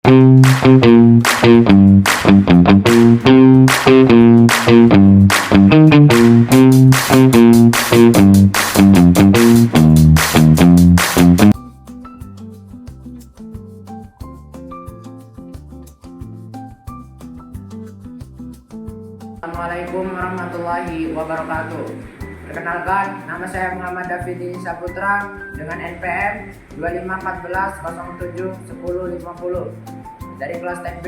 Assalamualaikum warahmatullahi wabarakatuh. Perkenalkan, nama saya Muhammad Davidi Saputra dengan NPM 2514071050 dari kelas TB.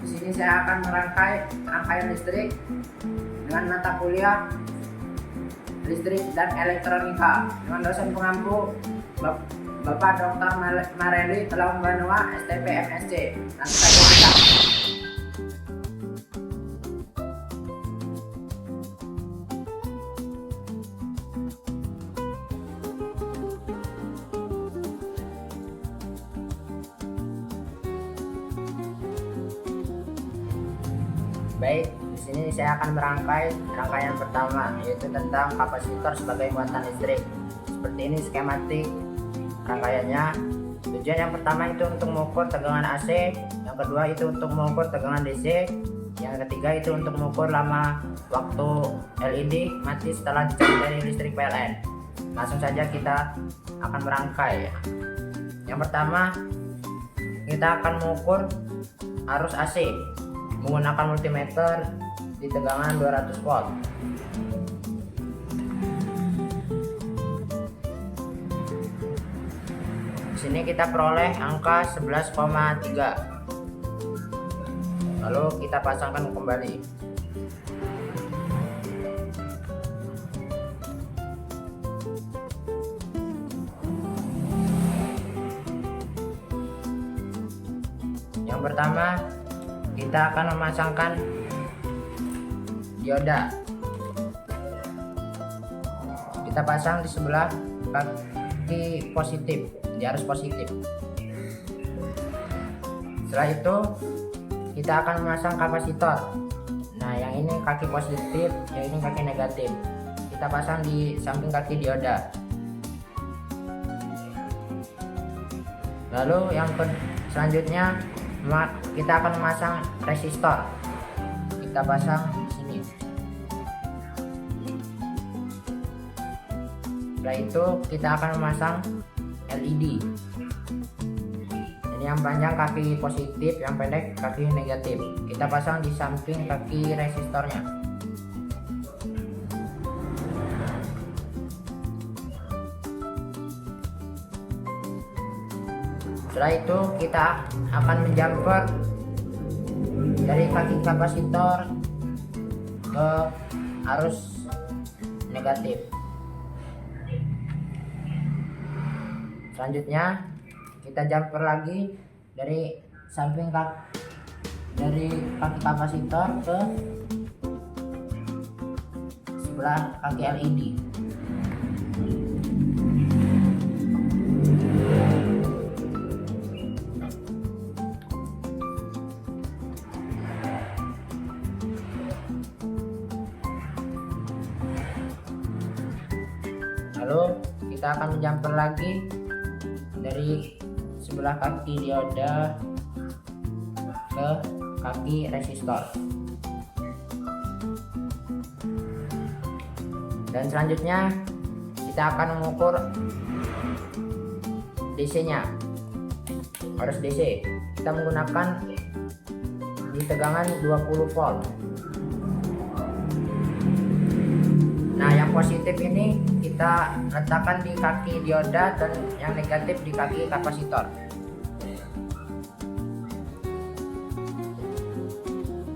Di sini saya akan merangkai rangkaian listrik dengan mata kuliah listrik dan elektronika dengan dosen pengampu Bapak Dr. Mareli Telaung Banua STP MSc. Langsung saja kita. Baik, di sini saya akan merangkai rangkaian pertama, yaitu tentang kapasitor sebagai muatan listrik. Seperti ini skematik rangkaiannya. Tujuan yang pertama itu untuk mengukur tegangan AC, yang kedua itu untuk mengukur tegangan DC, yang ketiga itu untuk mengukur lama waktu LED mati setelah dicabut dari listrik PLN. Langsung saja kita akan merangkai. Yang pertama, kita akan mengukur arus AC menggunakan multimeter di tegangan 200 volt. Di sini kita peroleh angka 11,3. Lalu kita pasangkan kembali. Yang pertama, kita akan memasangkan dioda. Kita pasang di sebelah kaki positif, di arus positif. Setelah itu kita akan memasang kapasitor. Nah, yang ini kaki positif, yang ini kaki negatif. Kita pasang di samping kaki dioda. Lalu yang selanjutnya kita akan memasang resistor. Kita pasang di sini. Setelah itu kita akan memasang LED. Ini yang panjang kaki positif, yang pendek kaki negatif. Kita pasang di samping kaki resistornya. Setelah itu kita akan menjumper dari kaki kapasitor ke arus negatif. Selanjutnya kita jumper lagi dari samping kaki kapasitor ke sebelah kaki LED. Lalu kita akan menjumper lagi dari sebelah kaki dioda ke kaki resistor. Dan selanjutnya kita akan mengukur DC-nya, arus DC. Kita menggunakan di tegangan 20 volt. Nah, yang positif ini kita letakkan di kaki dioda dan yang negatif di kaki kapasitor.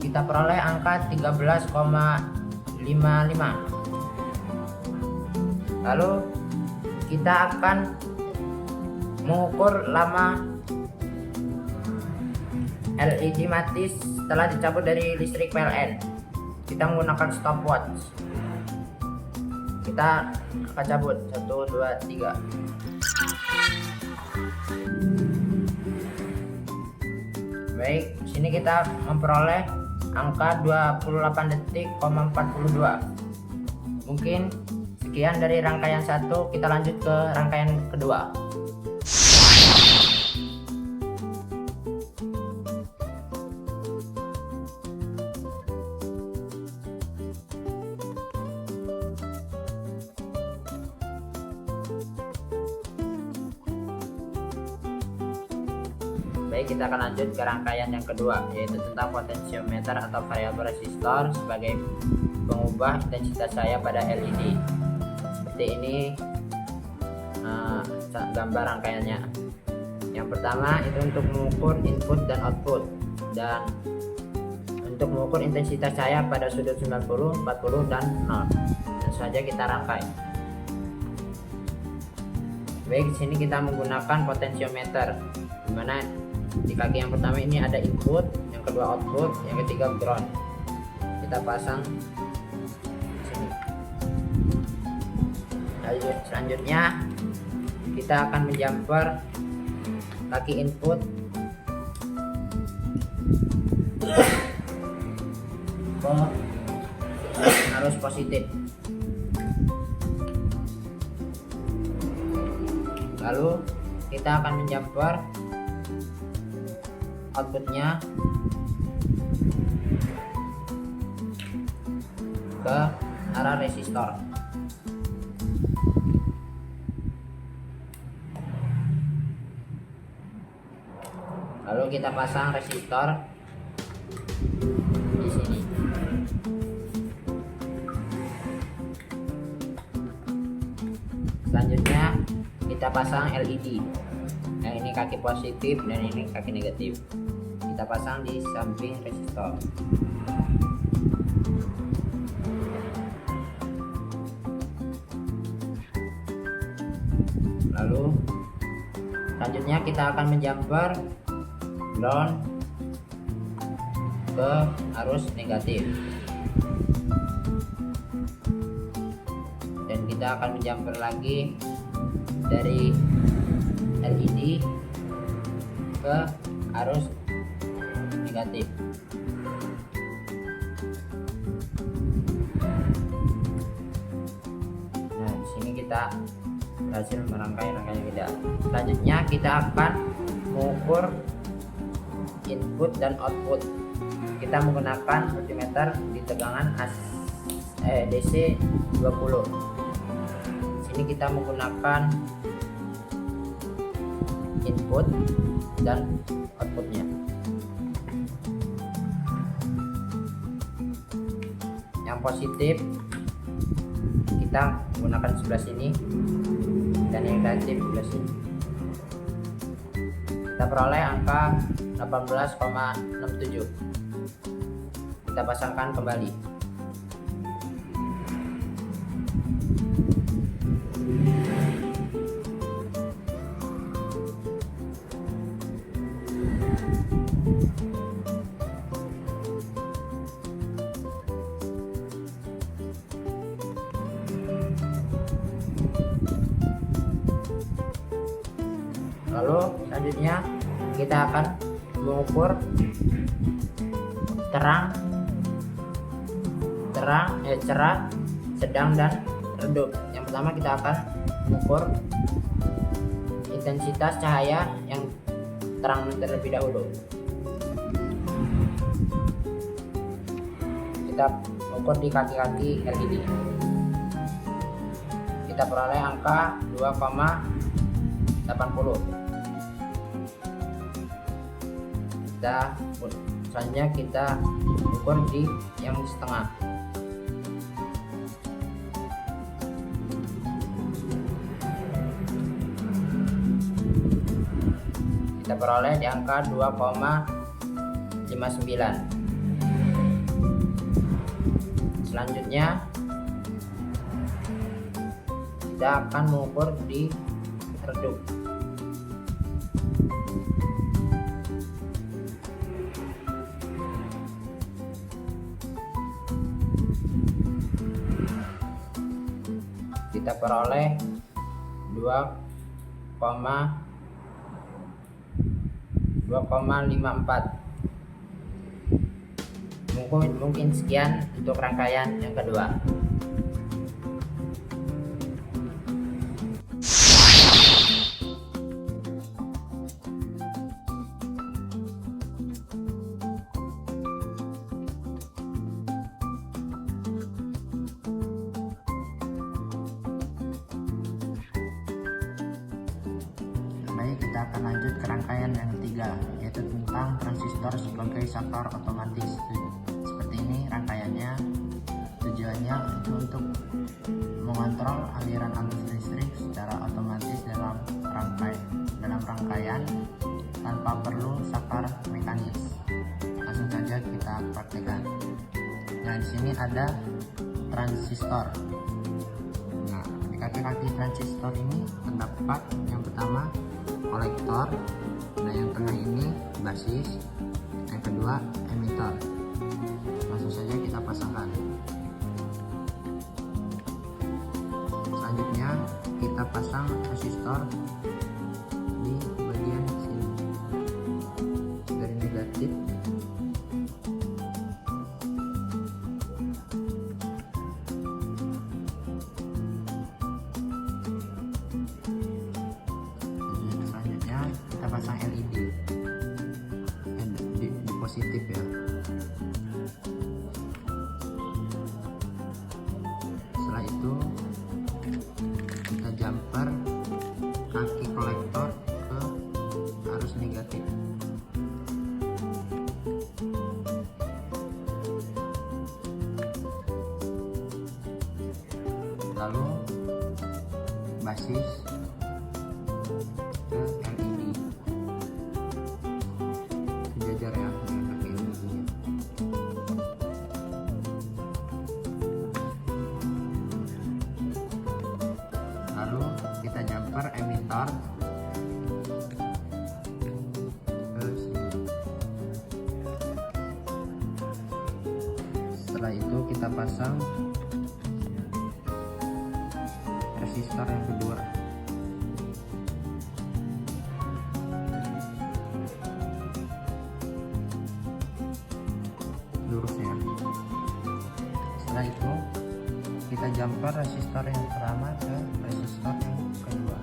Kita peroleh angka 13,55. Lalu kita akan mengukur lama LED mati setelah dicabut dari listrik PLN. Kita menggunakan stopwatch. Kita akan cabut 1, 2, 3. Baik, sini kita memperoleh angka 28 detik,42. Mungkin sekian dari rangkaian 1, kita lanjut ke rangkaian kedua. Baik, kita akan lanjut ke rangkaian yang kedua, yaitu tentang potensiometer atau variabel resistor sebagai pengubah intensitas cahaya pada LED. Seperti ini gambar rangkaiannya. Yang pertama itu untuk mengukur input dan output, dan untuk mengukur intensitas cahaya pada sudut 90, 40, dan 0. Dan saja kita rangkai. Baik, di sini kita menggunakan potensiometer, di mana di kaki yang pertama ini ada input, yang kedua output, yang ketiga ground. Kita pasang di sini. Lalu selanjutnya kita akan menjumper kaki input ke arus positif. Lalu kita akan menjumper outputnya ke arah resistor. Lalu kita pasang resistor di sini. Selanjutnya kita pasang LED. Yang ini kaki positif dan ini kaki negatif. Kita pasang di samping resistor. Lalu selanjutnya kita akan menjumper ground ke arus negatif, dan kita akan menjumper lagi dari LED ke arus negatif. Nah, di sini kita berhasil merangkai rangkaian kita. Selanjutnya kita akan mengukur input dan output. Kita menggunakan multimeter di tegangan DC 20. Sini kita menggunakan input dan outputnya. Yang positif kita menggunakan sebelah sini, dan yang negatif sebelah sini. Kita peroleh angka 18,67. Kita pasangkan kembali. Lalu selanjutnya kita akan mengukur cerah, sedang, dan redup. Yang pertama kita akan mengukur intensitas cahaya yang terang terlebih dahulu. Kita ukur di kaki-kaki LED. Kita peroleh angka 2,80. Selanjutnya kita ukur di yang setengah. Kita peroleh di angka 2,59. Selanjutnya kita akan mengukur di redup. Kita peroleh 2,54. Mungkin sekian untuk rangkaian yang kedua. Baik, kita akan lanjut ke rangkaian yang ketiga, yaitu tentang transistor sebagai saklar otomatis. Seperti ini rangkaiannya. Tujuannya itu untuk mengontrol aliran arus listrik secara otomatis dalam rangkaian tanpa perlu saklar mekanis. Langsung saja kita praktekkan. Nah, di sini ada transistor. Nah, di kaki-kaki transistor ini terdapat yang pertama kolektor, nah yang tengah ini basis, yang kedua emitter. Langsung saja kita pasangkan. Selanjutnya kita pasang resistor di bagian sini dari negatif. Selanjutnya kita pasang LED di positif ya. Setelah itu kita jumper kaki kolektor ke arus negatif. Lalu basis ke LED, sejajar ya dengan kaki LED-nya. Lalu kita jumper emitter ke sini. Setelah itu kita pasang resistor yang kedua. Lurusnya. Setelah itu kita jumper resistor yang pertama ke resistor yang kedua.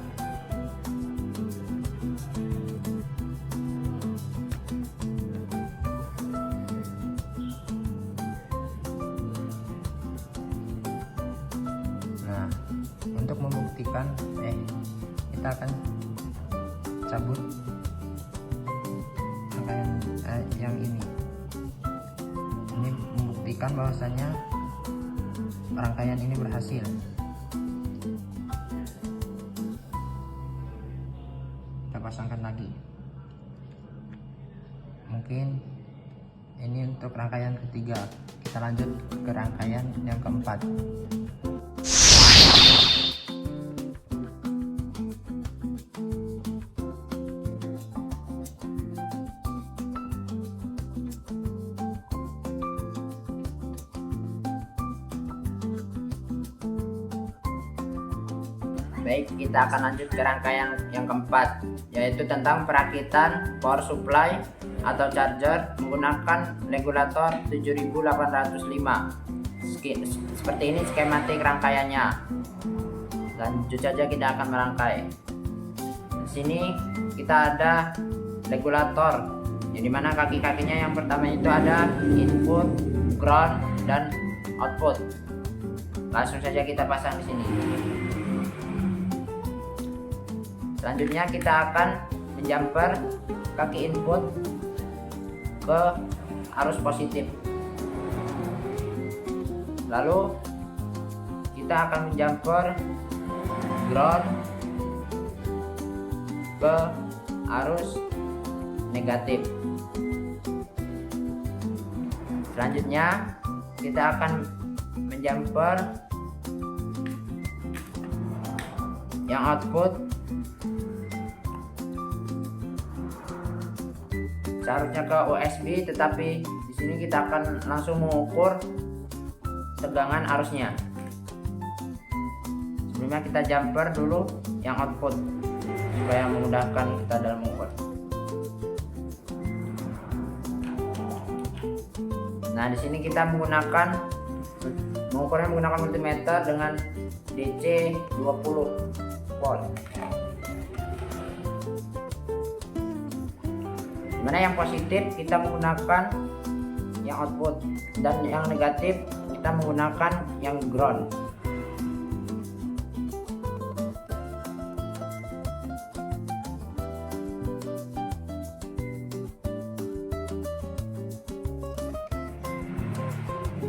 Nah, untuk membuktikan kita akan cabut rangkaian yang ini membuktikan bahwasannya rangkaian ini berhasil. Kita pasangkan lagi. Mungkin ini untuk rangkaian ketiga. Kita lanjut ke rangkaian yang keempat. Baik, kita akan lanjut ke rangkaian yang keempat, yaitu tentang perakitan power supply atau charger menggunakan regulator 7805. Seperti ini skematik rangkaiannya. Lanjut saja kita akan merangkai. Di sini kita ada regulator, yang dimana kaki-kakinya yang pertama itu ada input, ground, dan output. Langsung saja kita pasang di sini. Selanjutnya kita akan menjumper kaki input ke arus positif. Lalu kita akan menjumper ground ke arus negatif. Selanjutnya kita akan menjumper yang output seharusnya ke USB, tetapi di sini kita akan langsung mengukur tegangan arusnya. Sebelumnya kita jumper dulu yang output supaya memudahkan kita dalam mengukur. Nah, di sini kita mengukurnya menggunakan multimeter dengan DC 20 volt. Dimana yang positif kita menggunakan yang output dan yang negatif kita menggunakan yang ground.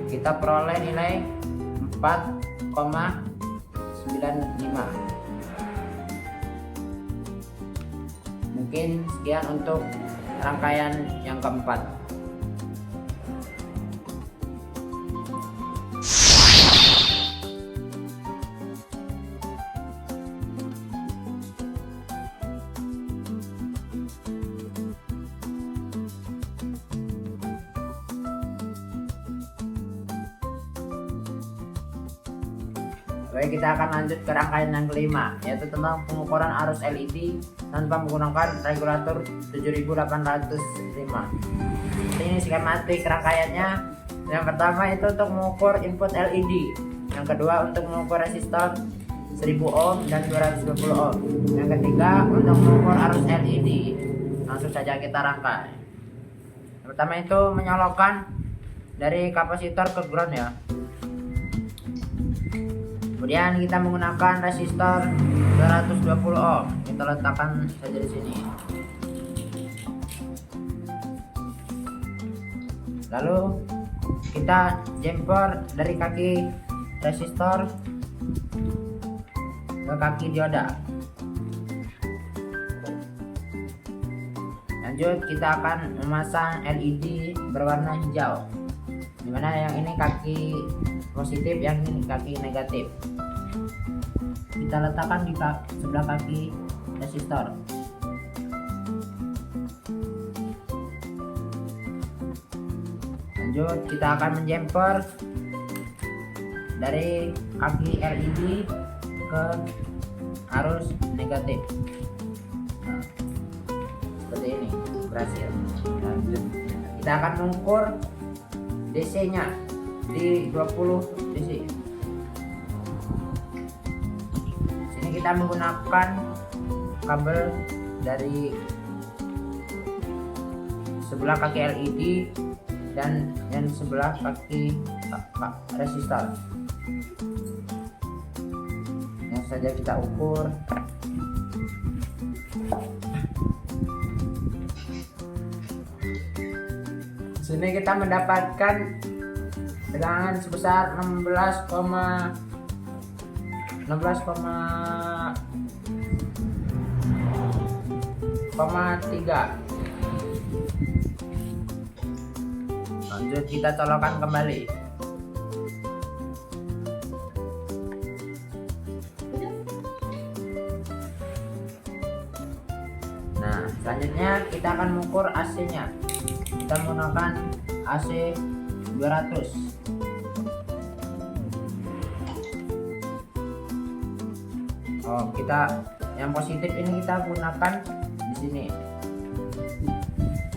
kita peroleh nilai 4,95. Mungkin sekian untuk rangkaian yang keempat. Baik, kita akan lanjut ke rangkaian yang kelima, yaitu tentang pengukuran arus LED tanpa menggunakan regulator 7805. Ini skematik rangkaiannya. Yang pertama itu untuk mengukur input LED, yang kedua untuk mengukur resistor 1000 ohm dan 220 ohm, yang ketiga untuk mengukur arus LED. Langsung saja kita rangkai. Yang pertama itu menyolokkan dari kapasitor ke ground ya. Kemudian kita menggunakan resistor 220 ohm. Kita letakkan saja di sini. Lalu kita jumper dari kaki resistor ke kaki dioda. Lanjut kita akan memasang LED berwarna hijau, dimana yang ini kaki positif, yang ini kaki negatif. Kita letakkan di sebelah kaki resistor. Lanjut kita akan menjumper dari kaki LED ke arus negatif. Nah, seperti ini berhasil. Lanjut kita akan mengukur DC nya di 20 DC. Sini kita menggunakan kabel dari sebelah kaki LED dan yang sebelah kaki resistor. Yang saja kita ukur. Sini kita mendapatkan tegangan sebesar 16,3. Lanjut kita colokkan kembali. Nah, selanjutnya kita akan mengukur AC-nya. Kita menggunakan AC 200. Oh, kita yang positif ini kita gunakan di sini,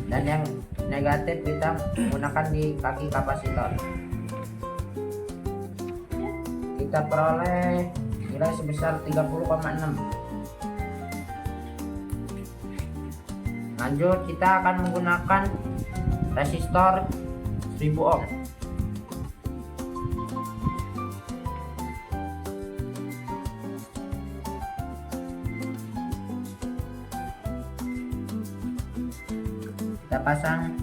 dan yang negatif kita menggunakan di kaki kapasitor. Kita peroleh nilai sebesar 30,6. Lanjut kita akan menggunakan resistor 1000 ohm. Kita pasang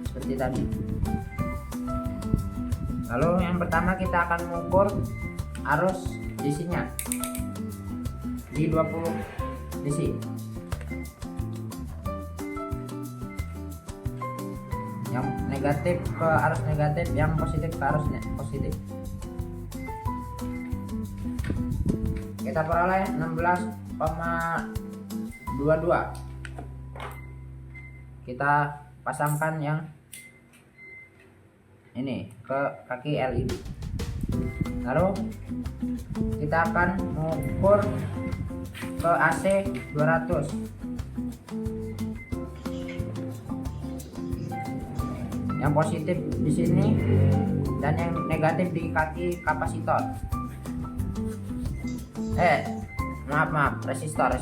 seperti tadi. Lalu yang pertama kita akan mengukur arus DC-nya di 20 DC. Yang negatif ke arus negatif, yang positif ke arus positif. Kita peroleh 16,22. Kita pasangkan yang ini ke kaki LED. Lalu kita akan mengukur ke AC 200. Yang positif di sini dan yang negatif di kaki kapasitor. Maaf, resistor.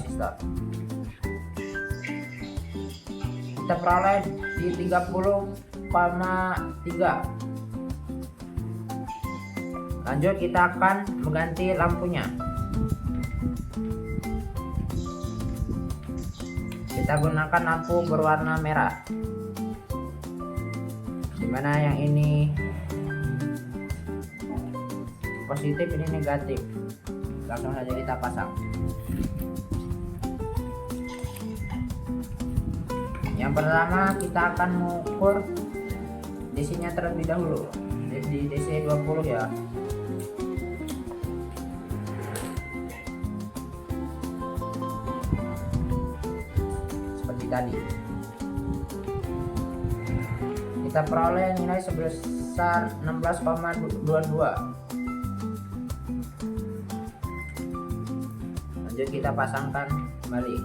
Kita peroleh di 30,3. Lanjut kita akan mengganti lampunya. Kita gunakan lampu berwarna merah, dimana yang ini positif, ini negatif. Langsung saja kita pasang. Yang pertama kita akan mengukur DC-nya terlebih dahulu. Di DC 20 ya. Seperti tadi. Kita peroleh nilai sebesar 16,22. Lanjut kita pasangkan kembali.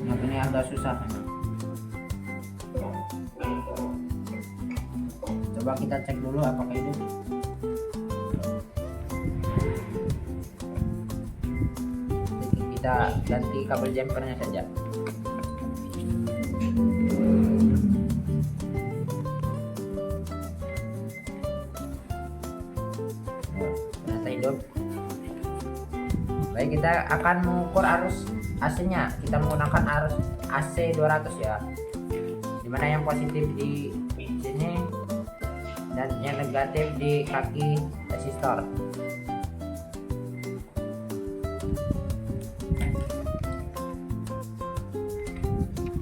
Nah, ini agak susah memang. Coba kita cek dulu apakah itu. Kita ganti kabel jumpernya saja. Ternyata hidup. Baik, kita akan mengukur arus AC-nya. Kita menggunakan arus AC 200 ya. Dimana yang positif di sini dan yang negatif di kaki resistor.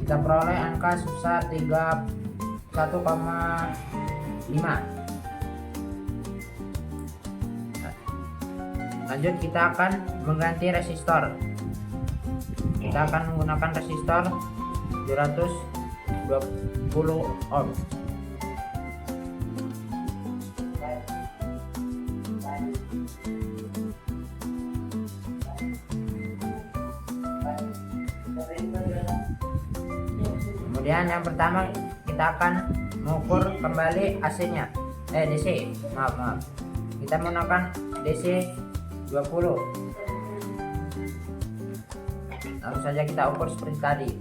Kita peroleh angka sebesar 31,5. Lanjut kita akan mengganti resistor. Kita akan menggunakan resistor 220 ohm. Kemudian yang pertama kita akan mengukur kembali AC-nya. DC. Maaf. Kita menggunakan DC 20. Langsung saja kita ukur seperti tadi.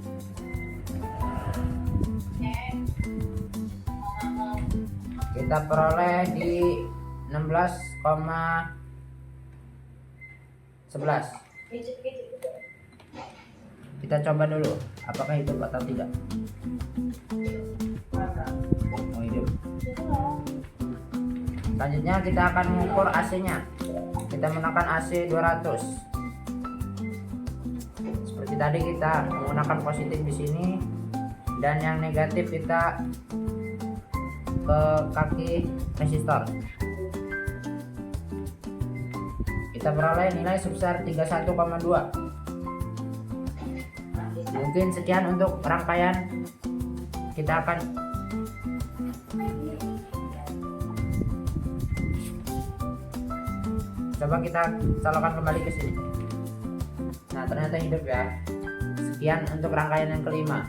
Kita peroleh di 16,11. Kita coba dulu apakah hidup atau tidak. Oh, hidup. Selanjutnya kita akan mengukur AC-nya. Kita menggunakan AC 200. Seperti tadi kita menggunakan positif di sini dan yang negatif kita ke kaki resistor. Kita peroleh nilai sebesar 31,2. Mungkin sekian untuk rangkaian. Kita akan coba kita colokan kembali ke sini. Nah, ternyata hidup ya. Sekian untuk rangkaian yang kelima.